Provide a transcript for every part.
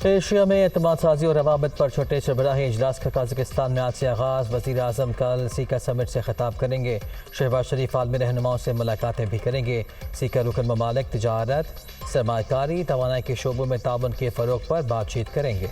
Asia में एतमाद साजी और रवाबत पर छोटे सरबराही इजलास का कजाकिस्तान में आज से आगाज़। वज़ीर आज़म कल सीका समिट से खिताब करेंगे। शहबाज शरीफ आलमी रहनुमाओं से मुलाकातें भी करेंगे। सीका रुकन ममालिक तिजारत, सरमाकारी, तवानाई के शोबों में ताउन के फ़रोग़ पर बातचीत करेंगे।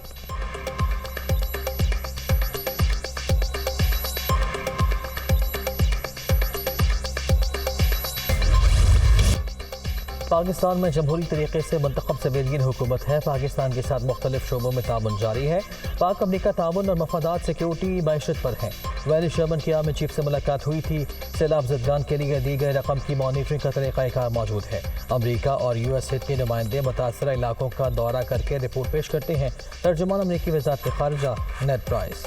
पाकिस्तान में जमहूरी तरीके से मुंतखब सवेलियन हुकूमत है। पाकिस्तान के साथ मुख्तलिफ शोबों में ताउन जारी है। पाक अमरीका ताउन और मफादात सिक्योरिटी मैशत पर है। वैली शर्मन की आर्मी चीफ से मुलाकात हुई थी। सैलाब ज़दगान के लिए दी गए रकम की मॉनिटरिंग का तरीक़ाकार मौजूद है। अमरीका और US हित के नुमाइंदे मुतासरा इलाकों का दौरा करके रिपोर्ट पेश करते हैं। तर्जुमान अमरीकी वज़ारत ख़ारिजा नेड प्राइस।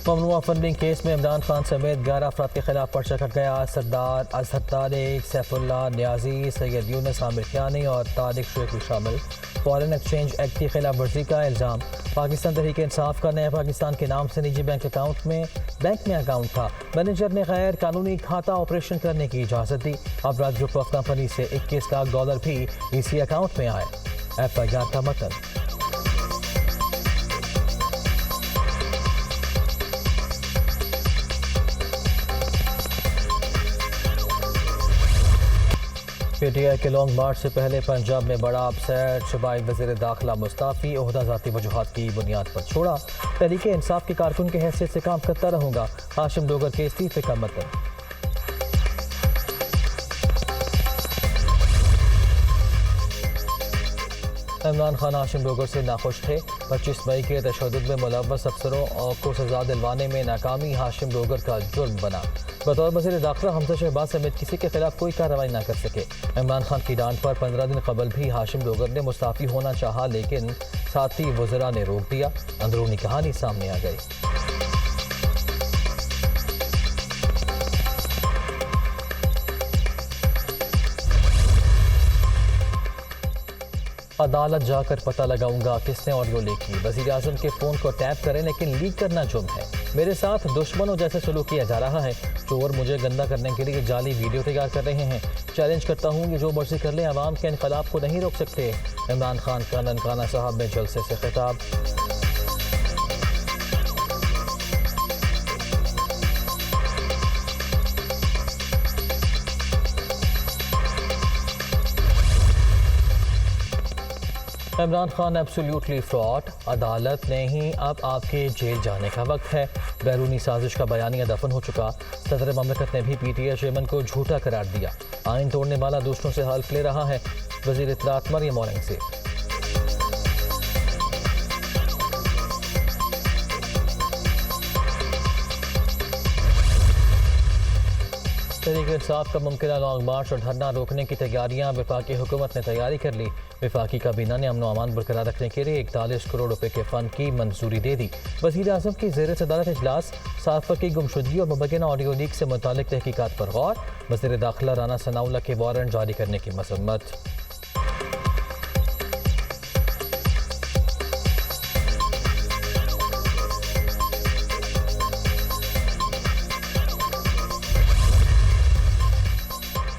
ममनुआ फंडिंग केस में इमरान खान समेत 11 अफराद के खिलाफ पर्चा कट गया। सरदार अजहर तारिक, सैफुल्लाह न्याजी, सैयद यूनुस आमिर खानी और तारिक शेख भी शामिल। फॉरेन एक्सचेंज एक्ट की खिलाफ वर्जी का इल्ज़ाम। पाकिस्तान तहरीक इंसाफ का नया पाकिस्तान के नाम से निजी बैंक में अकाउंट था। मैनेजर ने गैर कानूनी खाता ऑपरेशन करने की इजाज़त दी। अबराज ग्रुप ऑफ कंपनी से $21 लाख भी इसी अकाउंट में आए। FIR का मतन। PTI के लॉन्ग मार्च से पहले पंजाब में बड़ा अपसेट। सूबाई वज़ीर दाखिला मुस्ताफ़ी, ओहदा ज़ाती वजूहात की बुनियाद पर छोड़ा। तहरीक इंसाफ के कारकुन के हैसियत से काम करता रहूँगा। हाशिम डोगर के इस्तीफे का मतन। इमरान खान हाशिम डोगर से नाखुश थे। 25 मई के तशद्दुद में मुलव्वस अफसरों को सजा दिलवाने में नाकामी हाशिम डोगर का जुर्म बना। बतौर वज़ीर दाखिला हमजा शहबाज समेत किसी के खिलाफ कोई कार्रवाई न कर सके। इमरान खान की डांट पर 15 दिन कबल भी हाशिम डोगर ने मुस्ताफ़ी होना चाहा, लेकिन साथी वज़रा ने रोक दिया। अंदरूनी कहानी सामने आ गई। अदालत जाकर पता लगाऊंगा किसने ऑडियो लीक की। वज़ीर आज़म के फ़ोन को टैप करें, लेकिन लीक करना जुर्म है। मेरे साथ दुश्मनों जैसे सलूक किया जा रहा है। चोर मुझे गंदा करने के लिए जाली वीडियो तैयार कर रहे हैं। चैलेंज करता हूँ कि जो मर्जी कर ले, अवाम के इनकलाब को नहीं रोक सकते। इमरान खान का ननकाना साहब में जलसे से खिताब। Imran Khan absolutely fraud. अदालत ने ही अब आपके जेल जाने का वक्त है। बैरूनी साजिश का बयानिया दफन हो चुका। सदर ममलकत ने भी PTI चेयरमैन को झूठा करार दिया। आइन तोड़ने वाला दूसरों से हल्फ ले रहा है। वज़ीर इत्तलात मरियम औरंगज़ेब। तहरीक इंसाफ का मुमकिन लॉन्ग मार्च और धरना रोकने की तैयारियां। वफाकी हुकूमत ने तैयारी कर ली। वफाकी काबीना ने अमन अमान बरकरार रखने के लिए 41 करोड़ रुपए के फंड की मंजूरी दे दी। वज़ीर आज़म की ज़ेर सदारत इजलास। साफ़ा की गुमशुदगी और मुबैना ऑडियो लीक से मुतालिक तहकीकात पर गौर। वज़ीर दाखिला राना सनाउल्लाह के वारंट जारी करने की मज़म्मत।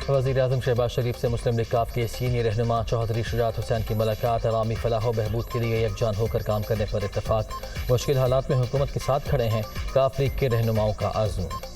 वज़ीर आज़म शहबाज शरीफ से मुस्लिम लीग काफ के सीनियर रहनुमा चौधरी शुजात हुसैन की मुलाकात। अवामी फलाह व बहबूद के लिए यकजान होकर काम करने पर इत्तफाक। मुश्किल हालात में हुकूमत के साथ खड़े हैं। काफ लीग के रहनुमाओं का आज़म।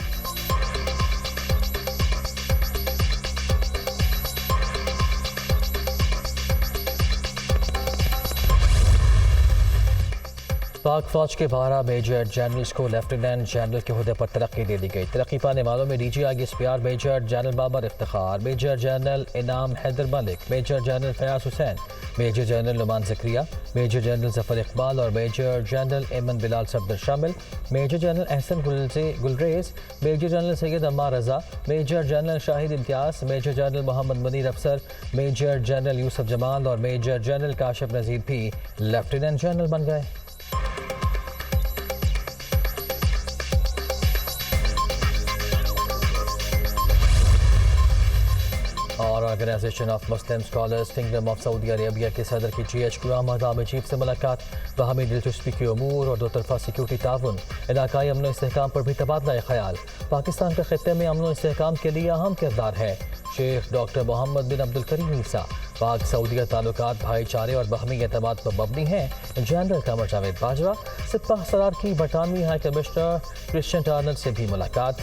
पाक फौज के 12 मेजर जनरल्स को लेफ्टिनेंट जनरल के ओहदे पर तरक्की दे दी गई। तरक्की पाने वालों में DG ISPR major general Babar Iftikhar, major general Inam Haider Malik, major general Fayaz Hussain, major general Noman Zakaria, major general Zafar Iqbal और मेजर जनरल एमन बिलाल सफदर शामिल। Major general Ahsan Gulrez, major general Syed Ammar Raza, major general Shahid Imtiaz, major general Mohammad Munir Afsar, major general Yusuf Jamal और मेजर जनरल काशिफ नज़ीर भी लेफ्टिनेंट जनरल बन गए। और organization of Muslim scholars kingdom of Saudi Arabia के सदर की GH गुलाम अहमद अजीब से मुलाकात, बाहमी दिलचस्पी के अमूर और दो तरफा सिक्योरिटी ताउन, इलाकाई अमन इस्तेहकाम पर भी तबादला ख्याल। पाकिस्तान का खित्ते में अमन इस्तेहकाम के लिए अहम किरदार है। शेख डॉक्टर मोहम्मद बिन अब्दुल करीम ईसा, पाक सऊदीया ताल्लुकात भाईचारे और बाहमी एतमाद पर मबनी हैं। जनरल कमर जावेद बाजवा, सिपह सरार की बरतानवी हाई कमिश्नर क्रिश्चियन टार्नर से भी मुलाकात।